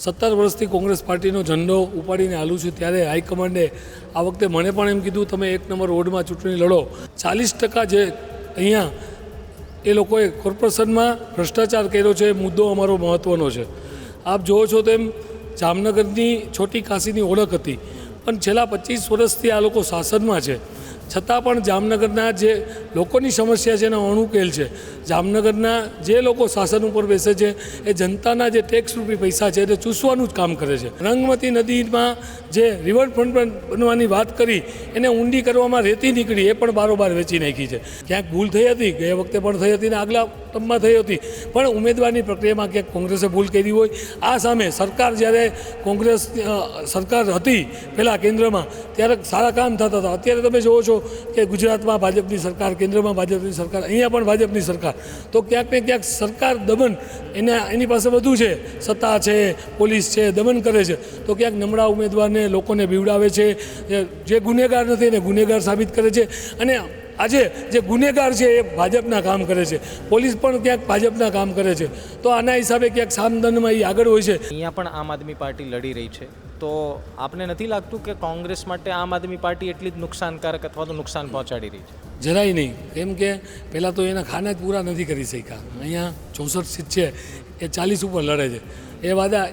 17 વર્ષથી કોંગ્રેસ પાર્ટીનો ઝંડો ઉપાડીને હાલું છું ત્યારે હાઈકમાન્ડે આ વખતે મને પણ એમ કીધું તમે 1 નંબર વોર્ડમાં ચૂંટણી લડો. 40% જે અહીંયા એ લોકોએ કોર્પોરેશનમાં ભ્રષ્ટાચાર કર્યો છે એ મુદ્દો અમારો મહત્ત્વનો છે. આપ જુઓ છો તેમ જામનગરની છોટી કાશીની ઓળખ હતી, પણ છેલ્લા 25 વર્ષથી આ લોકો શાસનમાં છે, છતાં પણ જામનગરના જે લોકોની સમસ્યા છે એનો અણુકેલ છે. જામનગરના જે લોકો શાસન ઉપર બેસે છે એ જનતાના જે ટેક્સ રૂપી પૈસા છે તે ચૂસવાનું જ કામ કરે છે. રંગમતી નદીમાં જે રિવરફ્રન્ટ બનવાની વાત કરી એને ઊંડી કરવામાં રેતી નીકળી એ પણ બારોબાર વેચી નાખી છે. ક્યાંક ભૂલ થઈ હતી, ગયા વખતે પણ થઈ હતી ને આગલા ટર્મમાં થઈ હતી, પણ ઉમેદવારની પ્રક્રિયામાં ક્યાંક કોંગ્રેસે ભૂલ કરી હોય. આ સામે સરકાર જ્યારે કોંગ્રેસ સરકાર હતી પહેલાં કેન્દ્રમાં ત્યારે સારા કામ થતા હતા. અત્યારે તમે જુઓ છો કે ગુજરાતમાં ભાજપની સરકાર, કેન્દ્રમાં ભાજપની સરકાર, અહીંયા પણ ભાજપની સરકાર, તો ક્યાંક ને ક્યાંક સરકાર દમન એની પાસે બધું છે, સત્તા છે, પોલીસ છે, દમન કરે છે. તો ક્યાંક નબળા ઉમેદવારને લોકોને બીવડાવે છે, જે ગુનેગાર નથી એને ગુનેગાર સાબિત કરે છે. અને આજે જે ગુનેગાર છે એ ભાજપના કામ કરે છે, પોલીસ પણ ક્યાંક ભાજપના કામ કરે છે. તો આના હિસાબે ક્યાંક સામદનમાં એ આગળ હોય છે. અહીંયા પણ આમ આદમી પાર્ટી લડી રહી છે, તો આપને નથી લાગતું કે કોંગ્રેસ માટે આમ આદમી પાર્ટી એટલી જ નુકસાનકારક અથવા તો નુકસાન પહોંચાડી રહી છે? જરાય નહીં, કેમ કે પહેલાં તો એના ખાના જ પૂરા નથી કરી શક્યા. અહીંયા 64 સીટ છે એ 40 ઉપર લડે છે.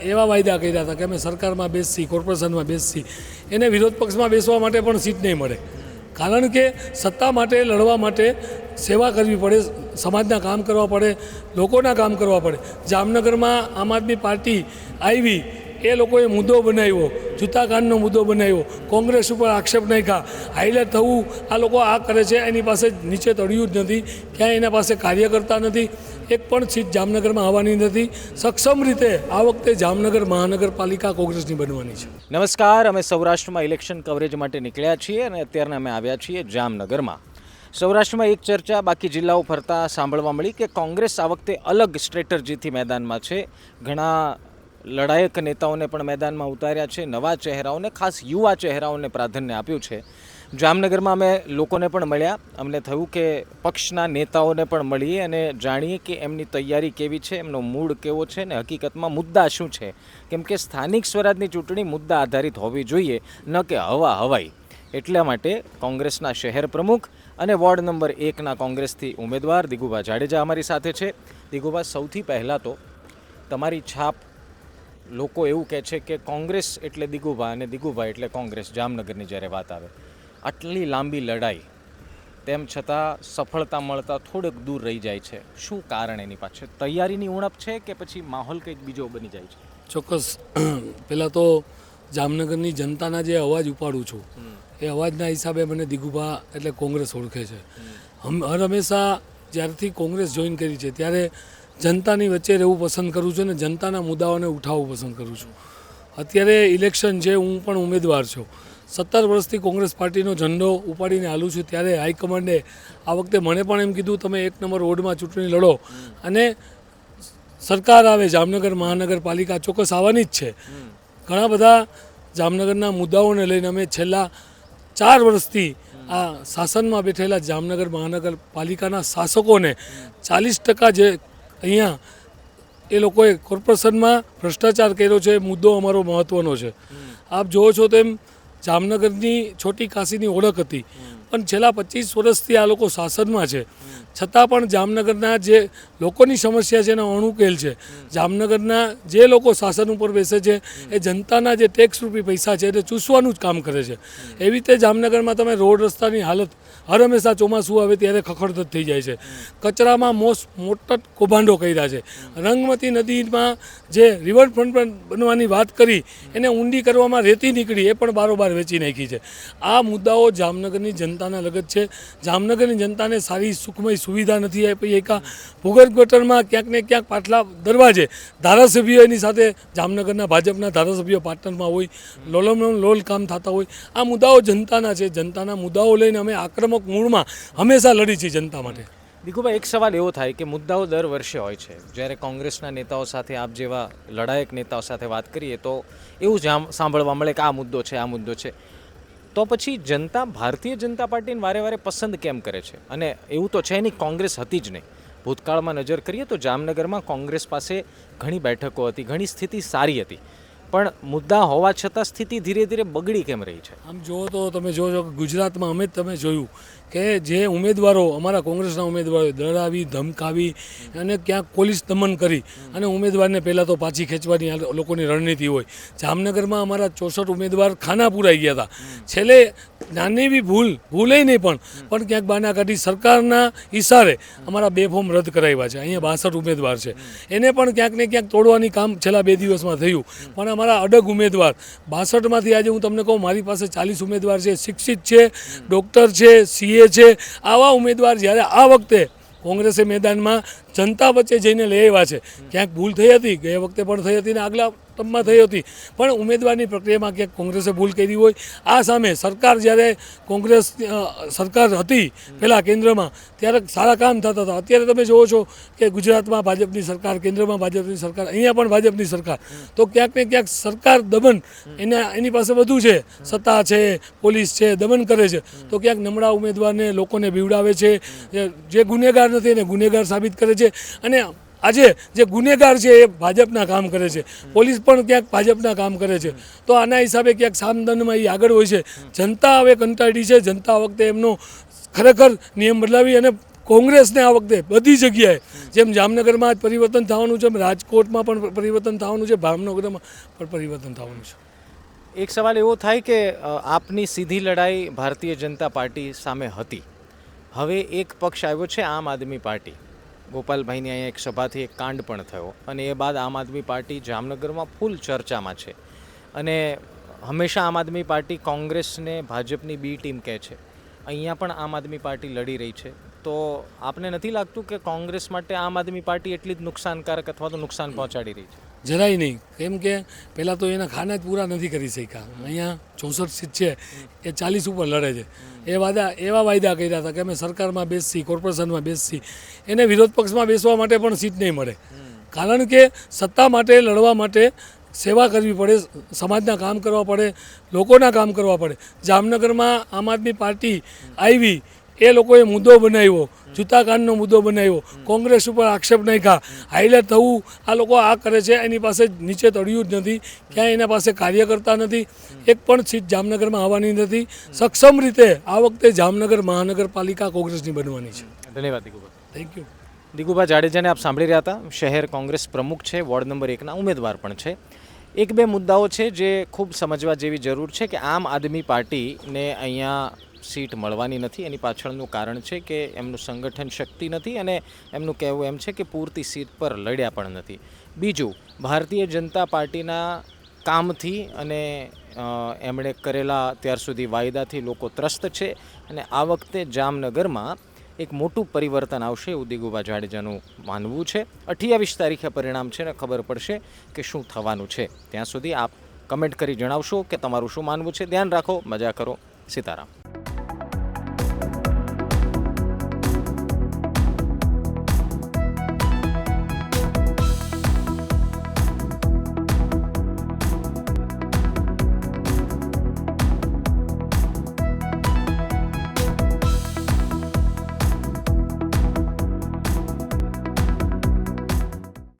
એવા વાયદા કર્યા હતા કે અમે સરકારમાં બેસી, કોર્પોરેશનમાં બેસી, એને વિરોધ પક્ષમાં બેસવા માટે પણ સીટ નહીં મળે. કારણ કે સત્તા માટે લડવા માટે સેવા કરવી પડે, સમાજના કામ કરવા પડે, લોકોના કામ કરવા પડે. જામનગરમાં આમ આદમી પાર્ટી આવી, એ લોકોએ મુદ્દો બનાવ્યો, જૂતાકાંડનો મુદ્દો બનાવ્યો, કોંગ્રેસ ઉપર આક્ષેપ નાખ્યા, હાઈલાઇટ થવું આ લોકો આ કરે છે. એની પાસે નીચે તળિયું જ નથી, ક્યાંય એના પાસે કાર્યકર્તા નથી, એક પણ સીટ જામનગરમાં આવવાની નથી. સક્ષમ રીતે આ વખતે જામનગર મહાનગરપાલિકા કોંગ્રેસની બનવાની છે. નમસ્કાર, અમે સૌરાષ્ટ્રમાં ઇલેક્શન કવરેજ માટે નીકળ્યા છીએ અને અત્યારે અમે આવ્યા છીએ જામનગરમાં. સૌરાષ્ટ્રમાં એક ચર્ચા બાકી જિલ્લાઓ ફરતા સાંભળવા મળી કે કોંગ્રેસ આ વખતે અલગ સ્ટ્રેટર્જીથી મેદાનમાં છે. ઘણા લડાયક નેતાઓને પણ મેદાનમાં ઉતાર્યા છે, નવા ચહેરાઓને, ખાસ યુવા ચહેરાઓને પ્રાધાન્ય આપ્યું છે. જામનગરમાં અમે લોકોને પણ મળ્યા, અમને થયું કે પક્ષના નેતાઓને પણ મળીએ અને જાણીએ કે એમની તૈયારી કેવી છે, એમનો મૂડ કેવો છે ને હકીકતમાં મુદ્દા શું છે. કેમ કે સ્થાનિક સ્વરાજની ચૂંટણી મુદ્દા આધારિત હોવી જોઈએ, ન કે હવાઈ. એટલા માટે કોંગ્રેસના શહેર પ્રમુખ અને વોર્ડ નંબર 1ના કોંગ્રેસથી ઉમેદવાર દિગુભા જાડેજા અમારી સાથે છે. દિગુભા, સૌથી પહેલાં તો તમારી છાપ, લોકો એવું કહે છે કે કોંગ્રેસ એટલે દિગુભા અને દિગુભા એટલે કોંગ્રેસ. જામનગરની જ્યારે વાત આવે, આટલી લાંબી લડાઈ તેમ છતાં સફળતા મળતા થોડુંક દૂર રહી જાય છે. શું કારણ એની પાછળ? તૈયારીની ઉણપ છે કે પછી માહોલ કંઈક બીજો બની જાય છે? ચોક્કસ. પહેલાં તો જામનગરની જનતાના જે અવાજ ઉપાડું છું એ અવાજના હિસાબે મને દિગુભા એટલે કોંગ્રેસ ઓળખે છે. હર હંમેશા જ્યારથી કોંગ્રેસ જોઈન કરી છે ત્યારે જનતાની વચ્ચે રહેવું પસંદ કરું છું અને જનતાના મુદ્દાઓને ઉઠાવવું પસંદ કરું છું. અત્યારે ઇલેક્શન છે, હું પણ ઉમેદવાર છું. 17 વર્ષથી કોંગ્રેસ પાર્ટીનો ઝંડો ઉપાડીને હાલું છું ત્યારે હાઈકમાન્ડે આ વખતે મને પણ એમ કીધું તમે 1 નંબર વોર્ડમાં ચૂંટણી લડો અને સરકાર આવે, જામનગર મહાનગરપાલિકા ચોક્કસ આવવાની જ છે. ઘણા બધા જામનગરના મુદ્દાઓને લઈને અમે છેલ્લા 4 વર્ષથી આ શાસનમાં બેઠેલા જામનગર મહાનગરપાલિકાના શાસકોને 40% જે અહીંયા એ લોકોએ કોર્પોરેશનમાં ભ્રષ્ટાચાર કર્યો છે એ મુદ્દો અમારો મહત્ત્વનો છે. આપ જુઓ છો તેમ જામનગરની છોટી કાશીની ઓળખ હતી, પણ છેલ્લા 25 વર્ષથી આ લોકો શાસનમાં છે, છતાં પણ જામનગરના જે લોકોની સમસ્યા છે એનો અણુકેલ છે. જામનગરના જે લોકો શાસન ઉપર બેસે છે એ જનતાના જે ટેક્સ રૂપી પૈસા છે તે ચૂસવાનું જ કામ કરે છે. એવી રીતે જામનગરમાં તમે રોડ રસ્તાની હાલત હર હંમેશા ચોમાસું આવે ત્યારે ખખડધજ થઈ જાય છે. કચરામાં મોટા કૌભાંડો કર્યા છે. રંગમતી નદીમાં જે રિવરફ્રન્ટ બનવાની વાત કરી એને ઊંડી કરવામાં રેતી નીકળી એ પણ બારોબાર વેચી નાખી છે. આ મુદ્દાઓ જામનગરની જનતાના લગત છે. જામનગરની જનતાને સારી સુખમય સુવિધા નથી આપી એકા. ભૂગર્ભ ગટરમાં ક્યાંક ને ક્યાંક પાટલા દરવાજે ધારાસભ્યો એની સાથે જામનગરના ભાજપના ધારાસભ્યો પાર્ટનરમાં હોય, લોલ કામ થતા હોય. આ મુદ્દાઓ જનતાના છે. જનતાના મુદ્દાઓ લઈને અમે આક્રમક મૂળમાં હંમેશા લડી છીએ જનતા માટે. દિગુભા, એક સવાલ એવો થાય કે મુદ્દાઓ દર વર્ષે હોય છે. જ્યારે કોંગ્રેસના નેતાઓ સાથે, આપ જેવા લડાયક નેતાઓ સાથે વાત કરીએ તો એવું જ સાંભળવા મળે કે આ મુદ્દો છે, આ મુદ્દો છે. તો પછી જનતા ભારતીય જનતા પાર્ટીને વારે વારે પસંદ કેમ કરે છે? અને એવું તો છે નહીં, કોંગ્રેસ હતી જ નહીં, ભૂતકાળમાં નજર કરીએ તો જામનગરમાં કોંગ્રેસ પાસે ઘણી બેઠકો હતી, ઘણી સ્થિતિ સારી હતી, પણ મુદ્દા હોવા છતાં સ્થિતિ ધીરે ધીરે બગડી કેમ રહી છે? આમ જુઓ તો તમે જોજો કે ગુજરાતમાં અમે જ તમે જોયું કે જે ઉમેદવારો અમારા કોંગ્રેસના ઉમેદવારોએ ડરાવી ધમકાવી અને ક્યાંક પોલીસ દમન કરી અને ઉમેદવારને પહેલાં તો પાછી ખેંચવાની આ લોકોની રણનીતિ હોય. જામનગરમાં અમારા 64 ઉમેદવાર ખાના પૂરાઈ ગયા હતા. છેલ્લે નાની એવી ભૂલે નહીં પણ ક્યાંક બાના કાઢી સરકારના ઈશારે અમારા 2 ફોર્મ રદ કરાવ્યા છે. અહીંયા 62 ઉમેદવાર છે, એને પણ ક્યાંક ને ક્યાંક તોડવાની કામ છેલ્લા 2 દિવસમાં થયું. પણ અમારા અડગ ઉમેદવાર 62માંથી આજે હું તમને કહું મારી પાસે 40 ઉમેદવાર છે, શિક્ષિત છે, ડૉક્ટર છે, સીએ છે. આવા ઉમેદવાર જ્યારે આ વખતે કોંગ્રેસે મેદાનમાં જનતા વચ્ચે જઈને લઈ આવ્યા છે, ક્યાંક ભૂલ થઈ હતી, ગયા વખતે પણ થઈ હતી ને આગલા ટર્મમાં થઈ હતી, પણ ઉમેદવારની પ્રક્રિયામાં ક્યાંક કોંગ્રેસે ભૂલ કરી હોય. આ સામે સરકાર જ્યારે કોંગ્રેસ સરકાર હતી પહેલાં કેન્દ્રમાં ત્યારે સારા કામ થતા હતા. અત્યારે તમે જુઓ છો કે ગુજરાતમાં ભાજપની સરકાર, કેન્દ્રમાં ભાજપની સરકાર, અહીંયા પણ ભાજપની સરકાર, તો ક્યાંક ને ક્યાંક સરકાર દમન એની પાસે બધું છે, સત્તા છે, પોલીસ છે, દમન કરે છે. તો ક્યાંક નબળા ઉમેદવારને લોકોને બીવડાવે છે, જે ગુનેગાર નથી એને ગુનેગાર સાબિત કરે છે. અને આજે જે ગુનેગાર છે એ ભાજપના કામ કરે છે, પોલીસ પણ ક્યાંક ભાજપના કામ કરે છે. તો આના હિસાબે ક્યાંક સામદનમાં એ આગળ હોય છે. જનતા હવે કંટાળી છે. જનતા આ વખતે એમનો ખરેખર નિયમ બદલાવી અને કોંગ્રેસને આ વખતે બધી જગ્યાએ જેમ જામનગરમાં જ પરિવર્તન થવાનું છે, રાજકોટમાં પણ પરિવર્તન થવાનું છે, ભાવનગરમાં પણ પરિવર્તન થવાનું છે. એક સવાલ એવો થાય કે આપની સીધી લડાઈ ભારતીય જનતા પાર્ટી સામે હતી. હવે એક પક્ષ આવ્યો છે આમ આદમી પાર્ટી. ગોપાલભાઈની અહીંયા એક સભાથી એક કાંડ પણ થયો અને એ બાદ આમ આદમી પાર્ટી જામનગરમાં ફૂલ ચર્ચામાં છે અને હંમેશા આમ આદમી પાર્ટી કોંગ્રેસને ભાજપની બી ટીમ કહે છે. અહીંયા પણ આમ આદમી પાર્ટી લડી રહી છે. તો આપને નથી લાગતું કે કોંગ્રેસ માટે આમ આદમી પાર્ટી એટલી જ નુકસાનકારક અથવા તો નુકસાન પહોંચાડી રહી છે? જરાય નહીં. કેમ કે પહેલાં તો એના ખાના જ પૂરા નથી કરી શક્યા. અહીંયા 64 સીટ છે એ 40 ઉપર લડે છે. એવા વાયદા કર્યા હતા કે અમે સરકારમાં બેસી, કોર્પોરેશનમાં બેસી, એને વિરોધ પક્ષમાં બેસવા માટે પણ સીટ નહીં મળે. કારણ કે સત્તા માટે લડવા માટે સેવા કરવી પડે, સમાજના કામ કરવા પડે, લોકોના કામ કરવા પડે. જામનગરમાં આમ આદમી પાર્ટી આવી, એ લોકોએ મુદ્દો બનાવ્યો, જૂતાકાનનો મુદ્દો બનાવ્યો, કોંગ્રેસ ઉપર આક્ષેપ નાખ્યા, હાઈલાઇટ થવું. આ લોકો આ કરે છે, એની પાસે નીચે તળિયું જ નથી, ક્યાંય એના પાસે કાર્યકર્તા નથી, એક પણ સીટ જામનગરમાં આવવાની નથી. સક્ષમ રીતે આ વખતે જામનગર મહાનગરપાલિકા કોંગ્રેસની બનવાની છે. ધન્યવાદ દિગુભા. Thank you. દિગુભા જાડેજાને આપ સાંભળી રહ્યા હતા. શહેર કોંગ્રેસ પ્રમુખ છે, વોર્ડ નંબર 1ના ઉમેદવાર પણ છે. એક બે મુદ્દાઓ છે જે ખૂબ સમજવા જેવી જરૂર છે કે આમ આદમી પાર્ટીને અહીંયા સીટ મળવાની નથી. એની પાછળનું કારણ છે કે એમનું સંગઠન શક્તિ નથી અને એમનું કહેવું એમ છે કે પૂરતી સીટ પર લડ્યા પણ નથી. બીજું, ભારતીય જનતા પાર્ટીના કામથી અને એમણે કરેલા અત્યાર સુધી વાયદાથી લોકો ત્રસ્ત છે અને આ વખતે જામનગરમાં એક મોટું પરિવર્તન આવશે એવું દિગુભા જાડેજાનું માનવું છે. 28 તારીખે પરિણામ છે ને ખબર પડશે કે શું થવાનું છે. ત્યાં સુધી આપ કમેન્ટ કરી જણાવશો કે તમારું શું માનવું છે. ધ્યાન રાખો, મજા કરો. સીતારામ.